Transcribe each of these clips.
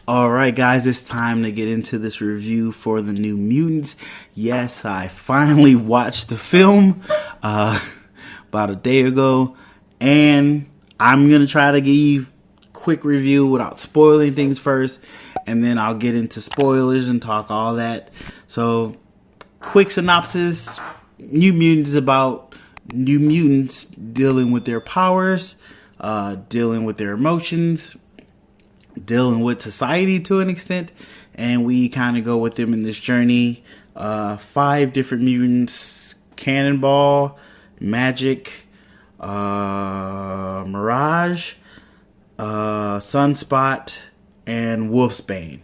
Alright guys, it's time to get into this review for the New Mutants. Yes, I finally watched the film about a day ago, and I'm going to try to give you a quick review without spoiling things first, and then I'll get into spoilers and talk all that. So, quick synopsis. New Mutants is about New Mutants dealing with their powers, dealing with their emotions, dealing with society to an extent, and we kind of go with them in this journey. 5 different mutants: Cannonball, Magic, Mirage, Sunspot, and Wolfsbane.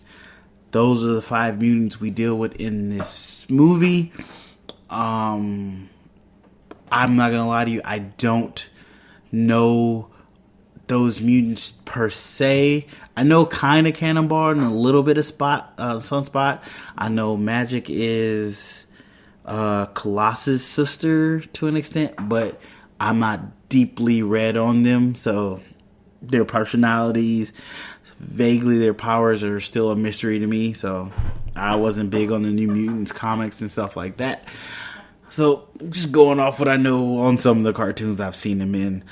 Those are the 5 mutants we deal with in this movie. I'm not gonna lie to you, I don't know those mutants per se. I know kind of Cannonball and a little bit of Sunspot. I know Magic is Colossus' sister to an extent, but I'm not deeply read on them, so their personalities, vaguely their powers, are still a mystery to me. So I wasn't big on the New Mutants comics and stuff like that. So just going off what I know on some of the cartoons I've seen them in.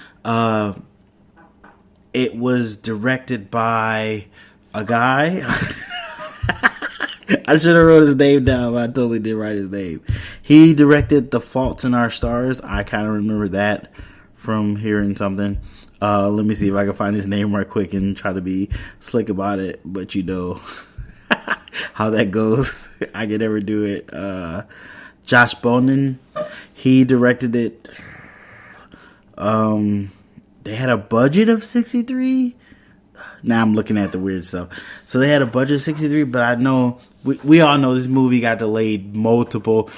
It was directed by a guy. I should have wrote his name down, but I totally didn't write his name. He directed The Faults in Our Stars. I kind of remember that from hearing something. Let me see if I can find his name right quick and try to be slick about it. But you know how that goes. I can never do it. Josh Bonin, he directed it. They had a budget of 63. Now I'm looking at the weird stuff. So they had a budget of 63, but I know we all know this movie got delayed multiple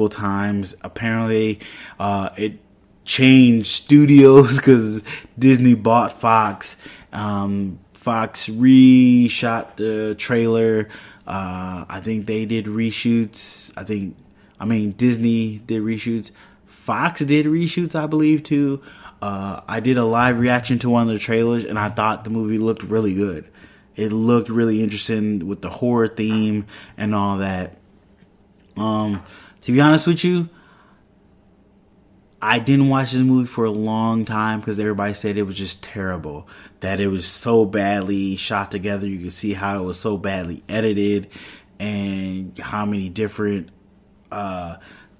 times. Apparently, it changed studios because Disney bought Fox. Fox reshot the trailer. I think they did reshoots. Disney did reshoots. Fox did reshoots, I believe, too. I did a live reaction to one of the trailers, and I thought the movie looked really good. It looked really interesting with the horror theme and all that. To be honest with you, I didn't watch this movie for a long time because everybody said it was just terrible. That it was so badly shot together. You could see how it was so badly edited and how many different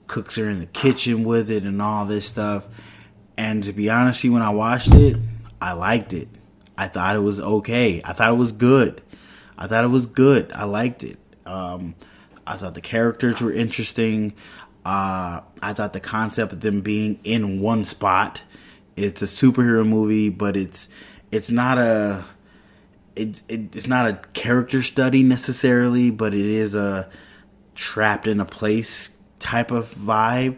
cooks are in the kitchen with it and all this stuff. And to be honest with you, when I watched it, I liked it. I thought it was okay. I thought it was good. I liked it. I thought the characters were interesting. I thought the concept of them being in one spot. It's a superhero movie, but it's not a character study necessarily, but it is a trapped in a place type of vibe.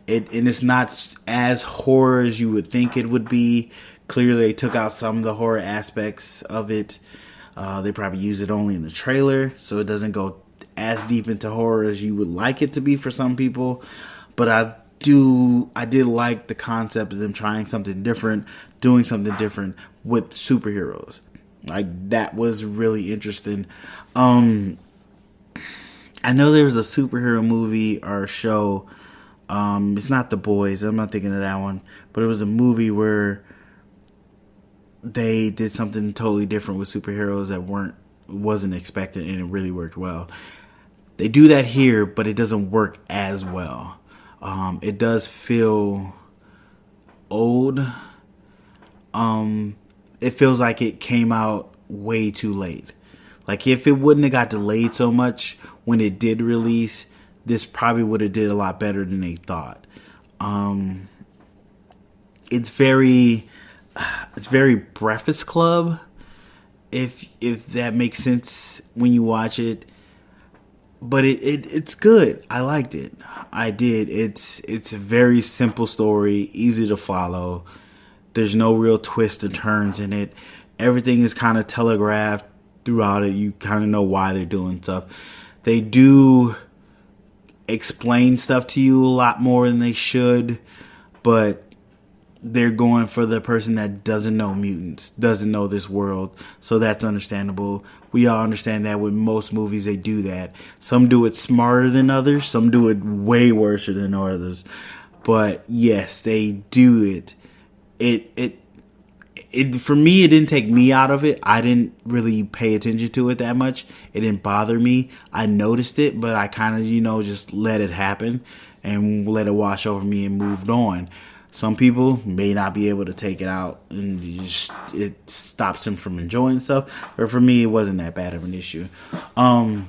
And it's not as horror as you would think it would be. Clearly, they took out some of the horror aspects of it. They probably use it only in the trailer, so it doesn't go as deep into horror as you would like it to be for some people. But I did like the concept of them trying something different, doing something different with superheroes. Like, that was really interesting. I know there was a superhero movie or show. It's not The Boys. I'm not thinking of that one. But it was a movie where they did something totally different with superheroes that wasn't expected, and it really worked well. They do that here, but it doesn't work as well. It does feel old. It feels like it came out way too late. Like, if it wouldn't have got delayed so much when it did release, this probably would have did a lot better than they thought. It's very Breakfast Club, if that makes sense when you watch it. But it's good. I liked it. I did. It's a very simple story, easy to follow. There's no real twists and turns in it. Everything is kind of telegraphed throughout it. You kind of know why they're doing stuff. They do explain stuff to you a lot more than they should, but they're going for the person that doesn't know mutants, doesn't know this world. So that's understandable. We all understand that with most movies they do that. Some do it smarter than others. Some do it way worse than others. But yes, they do it. It for me, it didn't take me out of it. I didn't really pay attention to it that much. It didn't bother me. I noticed it, but I kind of, just let it happen and let it wash over me and moved on. Some people may not be able to take it out, and it stops them from enjoying stuff. But for me, it wasn't that bad of an issue. The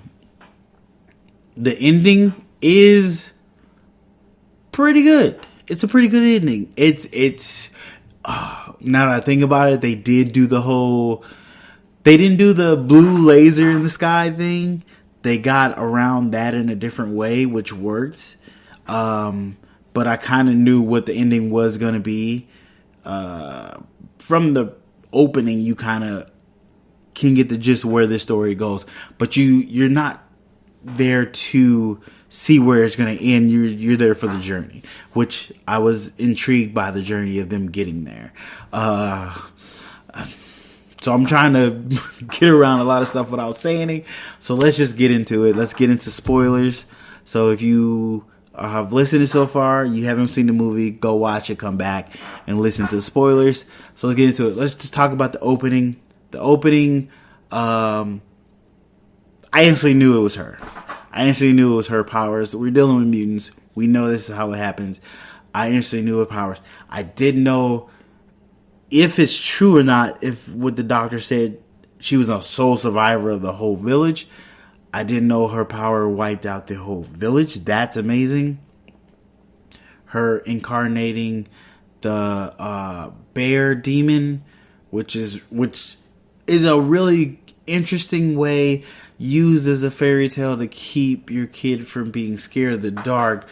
ending is pretty good. It's a pretty good ending. It's now that I think about it, they did do they didn't do the blue laser in the sky thing. They got around that in a different way, which works. But I kind of knew what the ending was going to be. From the opening, you kind of can get the gist of where this story goes. But you're not there to see where it's going to end. You're there for the journey, which I was intrigued by the journey of them getting there. So I'm trying to get around a lot of stuff without saying it. So let's just get into it. Let's get into spoilers. So if you have listened so far, you haven't seen the movie, go watch it, come back and listen to the spoilers. So let's get into it. Let's just talk about the opening. The opening, I instantly knew it was her. I instantly knew it was her powers. We're dealing with mutants. We know this is how it happens. I instantly knew her powers. I didn't know if it's true or not, if what the doctor said, she was a sole survivor of the whole village. I didn't know her power wiped out the whole village. That's amazing. Her incarnating the bear demon, which is a really interesting way used as a fairy tale to keep your kid from being scared of the dark,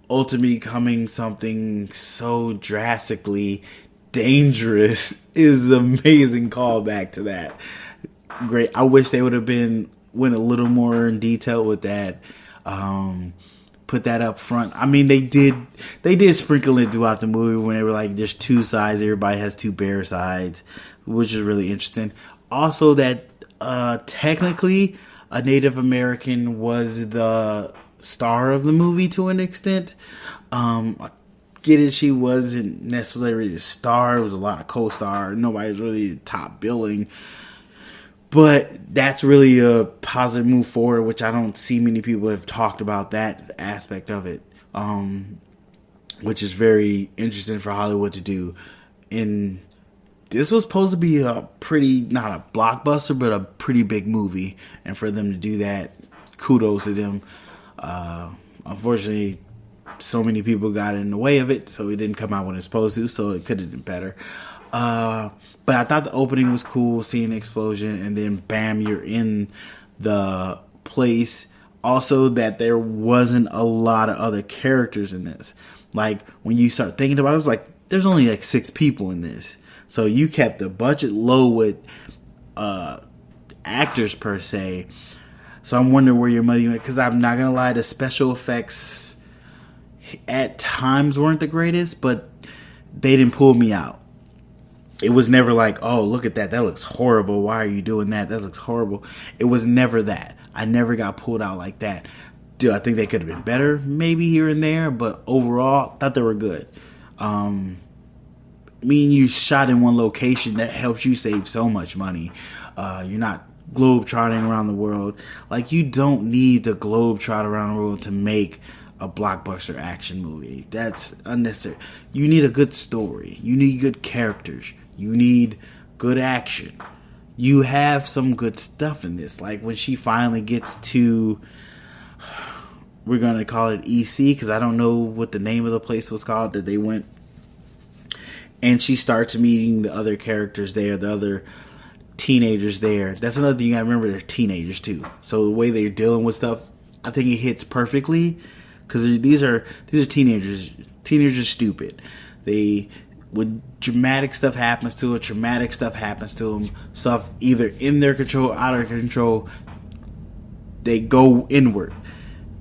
ultimately becoming something so drastically dangerous, is an amazing callback to that. Great. I wish they would have went a little more in detail with that. Put that up front. I mean, they did sprinkle it throughout the movie when they were like, there's two sides. Everybody has two bear sides, which is really interesting. Also, that technically a Native American was the star of the movie to an extent. Get it? She wasn't necessarily the star. It was a lot of co-star. Nobody was really top billing. But that's really a positive move forward, which I don't see many people have talked about that aspect of it, which is very interesting for Hollywood to do. And this was supposed to be a pretty, not a blockbuster, but a pretty big movie. And for them to do that, kudos to them. Unfortunately, so many people got in the way of it, so it didn't come out when it's supposed to, so it could have been better. But I thought the opening was cool, seeing the explosion, and then bam, you're in the place. Also, that there wasn't a lot of other characters in this. Like, when you start thinking about it, it was like, there's only like 6 people in this. So you kept the budget low with actors per se. So I'm wondering where your money went, because I'm not going to lie, the special effects at times weren't the greatest, but they didn't pull me out. It was never like, oh, look at that. That looks horrible. Why are you doing that? That looks horrible. It was never that. I never got pulled out like that. Do I think they could have been better? Maybe here and there. But overall, I thought they were good. You shot in one location. That helps you save so much money. You're not globe-trotting around the world. Like, you don't need to globe-trot around the world to make a blockbuster action movie. That's unnecessary. You need a good story. You need good characters. You need good action. You have some good stuff in this. Like when she finally gets to, we're going to call it EC, because I don't know what the name of the place was called that they went. And she starts meeting the other characters there, the other teenagers there. That's another thing you gotta remember, they're teenagers too. So the way they're dealing with stuff, I think it hits perfectly. Because these are teenagers. Teenagers are stupid. When dramatic stuff happens to them, traumatic stuff happens to them, stuff either in their control, out of control, they go inward.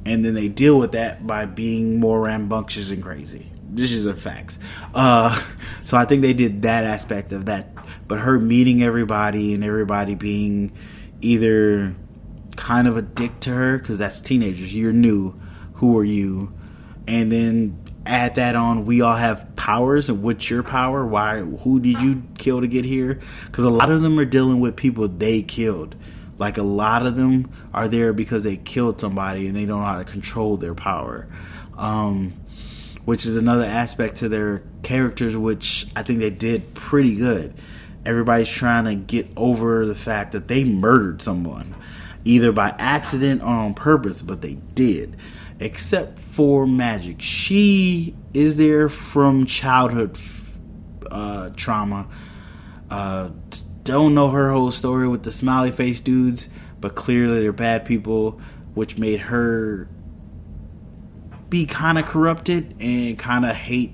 And then they deal with that by being more rambunctious and crazy. This is a facts. So I think they did that aspect of that. But her meeting everybody and everybody being either kind of a dick to her, because that's teenagers. You're new. Who are you? And then add that on. We all have powers. And what's your power? Why? Who did you kill to get here? Because a lot of them are dealing with people they killed. Like, a lot of them are there because they killed somebody and they don't know how to control their power. Which is another aspect to their characters, which I think they did pretty good. Everybody's trying to get over the fact that they murdered someone, either by accident or on purpose, but they did. Except for Magic. She is there from childhood trauma. Don't know her whole story with the smiley face dudes, but clearly they're bad people, which made her be kind of corrupted and kind of hate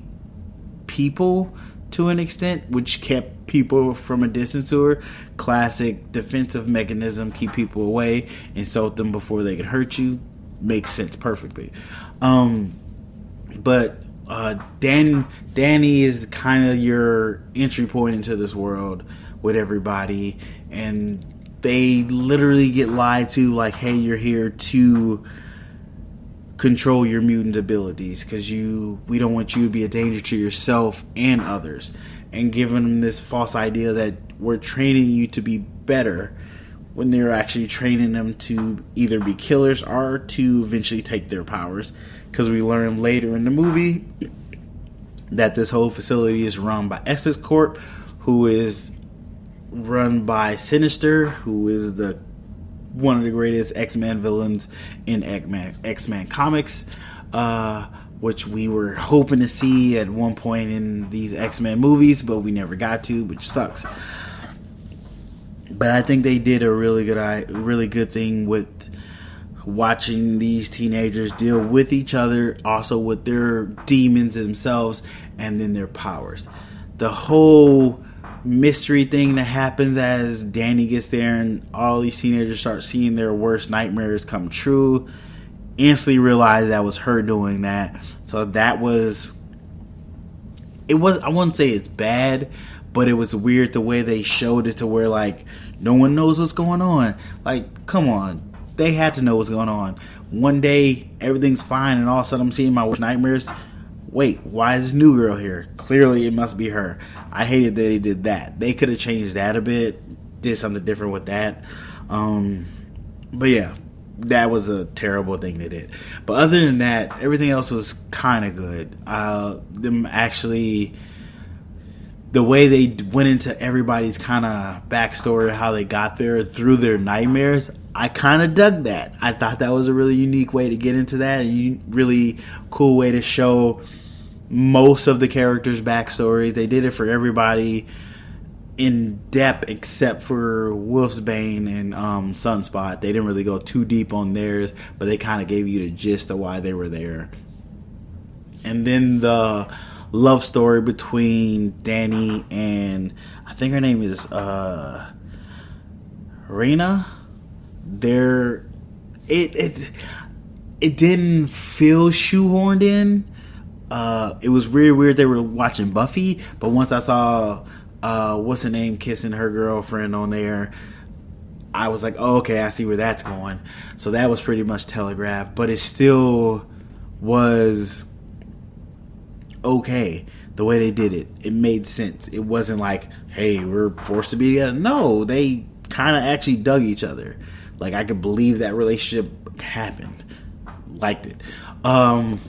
people to an extent, which kept people from a distance to her. Classic defensive mechanism: keep people away, insult them before they can hurt you. Makes sense perfectly. But Danny is kind of your entry point into this world with everybody, and they literally get lied to, like, hey, you're here to control your mutant abilities because we don't want you to be a danger to yourself and others, and giving them this false idea that we're training you to be better, when they're actually training them to either be killers or to eventually take their powers. Because we learn later in the movie that this whole facility is run by Essex Corp, who is run by Sinister, who is one of the greatest X-Men villains in X-Men comics, which we were hoping to see at one point in these X-Men movies, but we never got to, which sucks. But I think they did a really good thing with watching these teenagers deal with each other, also with their demons themselves, and then their powers. The whole mystery thing that happens as Danny gets there and all these teenagers start seeing their worst nightmares come true. Instantly realized that was her doing that. So that was... I wouldn't say it's bad, but it was weird the way they showed it, to where, like, no one knows what's going on. Like, come on. They had to know what's going on. One day, everything's fine, and all of a sudden I'm seeing my worst nightmares. Wait, why is this new girl here? Clearly it must be her. I hated that they did that. They could have changed that a bit, did something different with that. But yeah, that was a terrible thing they did. But other than that, everything else was kind of good. Them actually... The way they went into everybody's kind of backstory, how they got there through their nightmares, I kind of dug that. I thought that was a really unique way to get into that. A really cool way to show most of the characters' backstories. They did it for everybody in depth except for Wolfsbane and Sunspot. They didn't really go too deep on theirs, but they kind of gave you the gist of why they were there. And then the love story between Danny and, I think her name is Reina. It didn't feel shoehorned in. It was weird. They were watching Buffy, but once I saw what's her name kissing her girlfriend on there, I was like, oh, okay, I see where that's going. So that was pretty much telegraphed, but it still was okay the way they did it. It made sense. It wasn't like, hey, we're forced to be together. No, they kind of actually dug each other. Like, I could believe that relationship happened. Liked it. I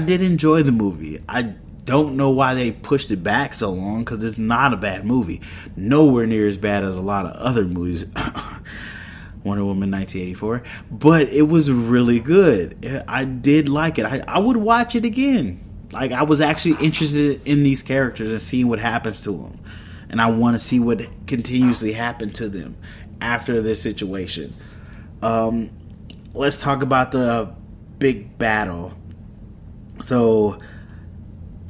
did enjoy the movie. I don't know why they pushed it back so long, because it's not a bad movie. Nowhere near as bad as a lot of other movies. Wonder Woman 1984. But it was really good. I did like it. I would watch it again. Like, I was actually interested in these characters and seeing what happens to them. And I want to see what continuously happened to them after this situation. Let's talk about the big battle. So,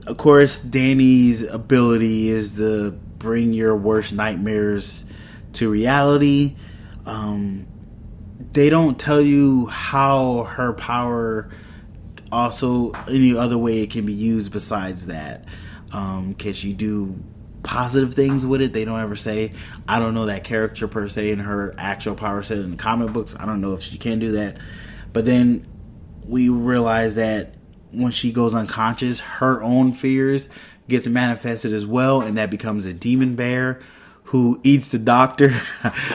of course, Danny's ability is to bring your worst nightmares to reality. They don't tell you how her power also any other way it can be used besides that. Can she do positive things with it? They don't ever say. I don't know that character per se in her actual power set in the comic books. I don't know if she can do that. But then we realize that when she goes unconscious, her own fears gets manifested as well, and that becomes a demon bear who eats the doctor.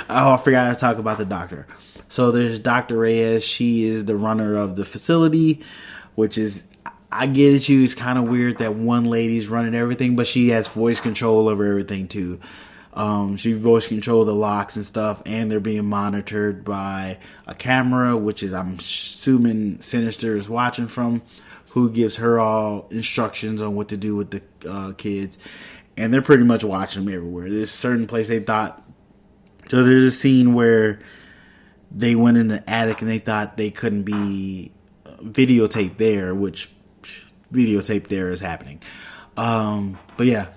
Oh, I forgot to talk about the doctor. So there's Dr. Reyes. She is the runner of the facility, which is, I get it, it's kind of weird that one lady's running everything, but she has voice control over everything too. She voice control the locks and stuff, and they're being monitored by a camera, which is, I'm assuming, Sinister is watching from, who gives her all instructions on what to do with the kids. And they're pretty much watching them everywhere. There's a certain place they thought... So there's a scene where they went in the attic and they thought they couldn't be videotaped there, which videotape there is happening. But yeah,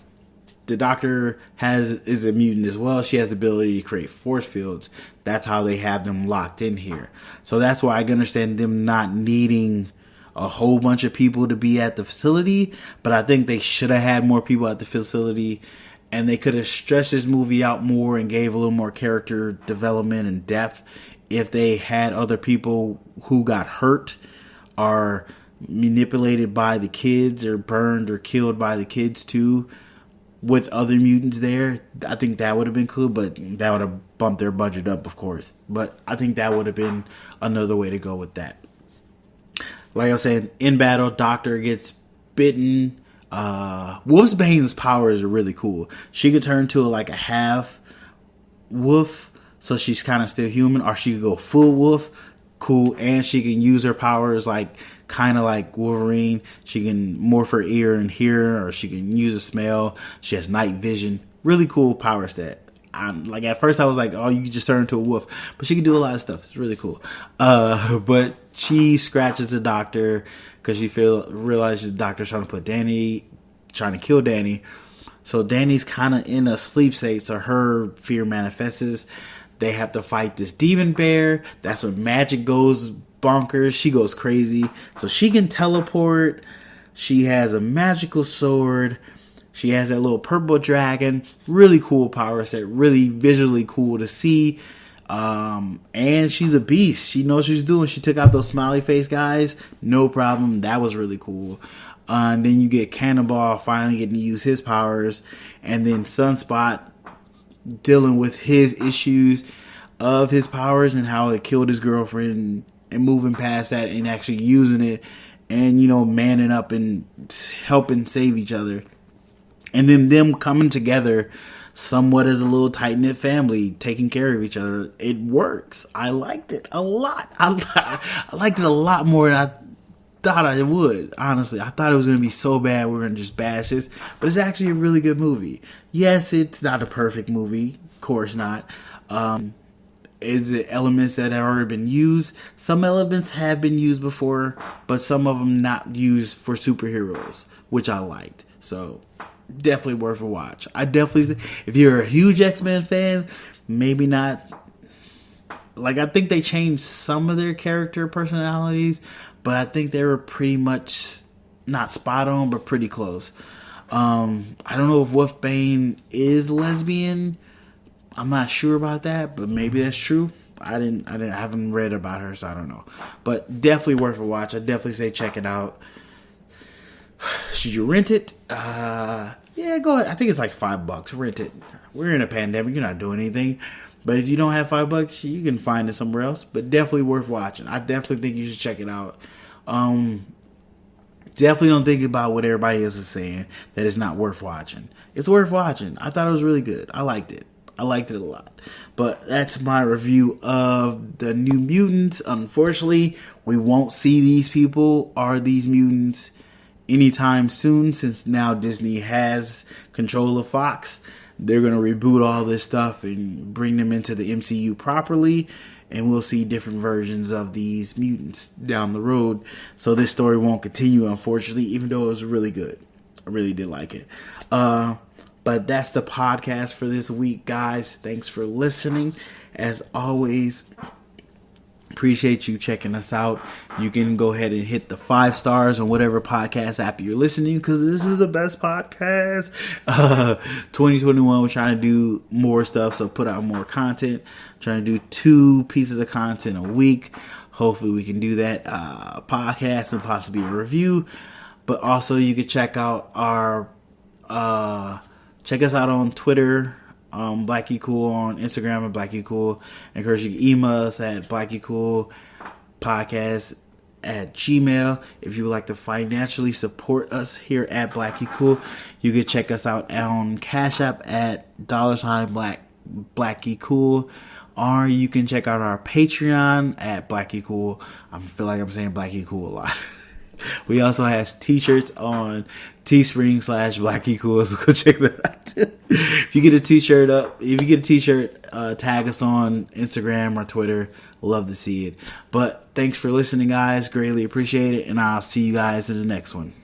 the doctor is a mutant as well. She has the ability to create force fields. That's how they have them locked in here. So that's why I can understand them not needing a whole bunch of people to be at the facility, but I think they should have had more people at the facility, and they could have stretched this movie out more and gave a little more character development and depth if they had other people who got hurt or manipulated by the kids or burned or killed by the kids too, with other mutants there. I think that would have been cool, but that would have bumped their budget up, of course. But I think that would have been another way to go with that. Like I was saying, in battle, Doctor gets bitten. Wolfsbane's powers are really cool. She could turn to like a half wolf, so she's kind of still human, or she could go full wolf. Cool. And she can use her powers like kind of like Wolverine. She can morph her ear and hear, or she can use a smell. She has night vision. Really cool power set. Like at first I was like, oh, you could just turn into a wolf, but she can do a lot of stuff. It's really cool. But she scratches the doctor because she realizes the doctor's trying to kill Danny. So Danny's kind of in a sleep state, so her fear manifests. They have to fight this demon bear. That's when magic goes bonkers. She goes crazy. So she can teleport. She has a magical sword. She has that little purple dragon. Really cool power set. Really visually cool to see. And she's a beast. She knows what she's doing. She took out those smiley face guys. No problem. That was really cool. And then you get Cannonball finally getting to use his powers. And then Sunspot dealing with his issues of his powers and how it killed his girlfriend, and moving past that and actually using it and, manning up and helping save each other. And then them coming together somewhat as a little tight-knit family, taking care of each other. It works. I liked it a lot. I liked it a lot more than I thought I would, honestly. I thought it was going to be so bad we were going to just bash this. But it's actually a really good movie. Yes, it's not a perfect movie. Of course not. It's elements that have already been used. Some elements have been used before, but some of them not used for superheroes, which I liked. So definitely worth a watch. I definitely, if you're a huge X-Men fan, maybe not. Like, I think they changed some of their character personalities, but I think they were pretty much not spot on, but pretty close. I don't know if Wolfbane is lesbian. I'm not sure about that, but maybe that's true. I haven't read about her, so I don't know. But definitely worth a watch. I definitely say check it out. Should you rent it? Yeah, go ahead. I think it's like $5. Rent it. We're in a pandemic. You're not doing anything. But if you don't have $5, you can find it somewhere else. But definitely worth watching. I definitely think you should check it out. Definitely don't think about what everybody else is saying, that it's not worth watching. It's worth watching. I thought it was really good. I liked it. I liked it a lot. But that's my review of the New Mutants. Unfortunately, we won't see these people or these mutants anytime soon, since now Disney has control of Fox. They're going to reboot all this stuff and bring them into the MCU properly, and we'll see different versions of these mutants down the road. So this story won't continue, unfortunately, even though it was really good. I really did like it. But that's the podcast for this week, guys. Thanks for listening. As always, Appreciate you checking us out. You can go ahead and hit the 5 stars on whatever podcast app you're listening, because this is the best podcast. 2021, we're trying to do more stuff, so put out more content. Trying to do 2 pieces of content a week. Hopefully we can do that. Podcast and possibly a review. But also you can check out our check us out on Twitter, BlackieCool, on Instagram at BlackieCool. And of course, you can email us at BlackieCoolPodcast@gmail. If you would like to financially support us here at BlackieCool, you can check us out on Cash App at $BlackieCool. Or you can check out our Patreon at BlackieCool. I feel like I'm saying BlackieCool a lot. We also have t-shirts on Teespring.com/BlackieCool, so go check that out. If you get a t-shirt, tag us on Instagram or Twitter. Love to see it. But thanks for listening, guys. Greatly appreciate it, and I'll see you guys in the next one.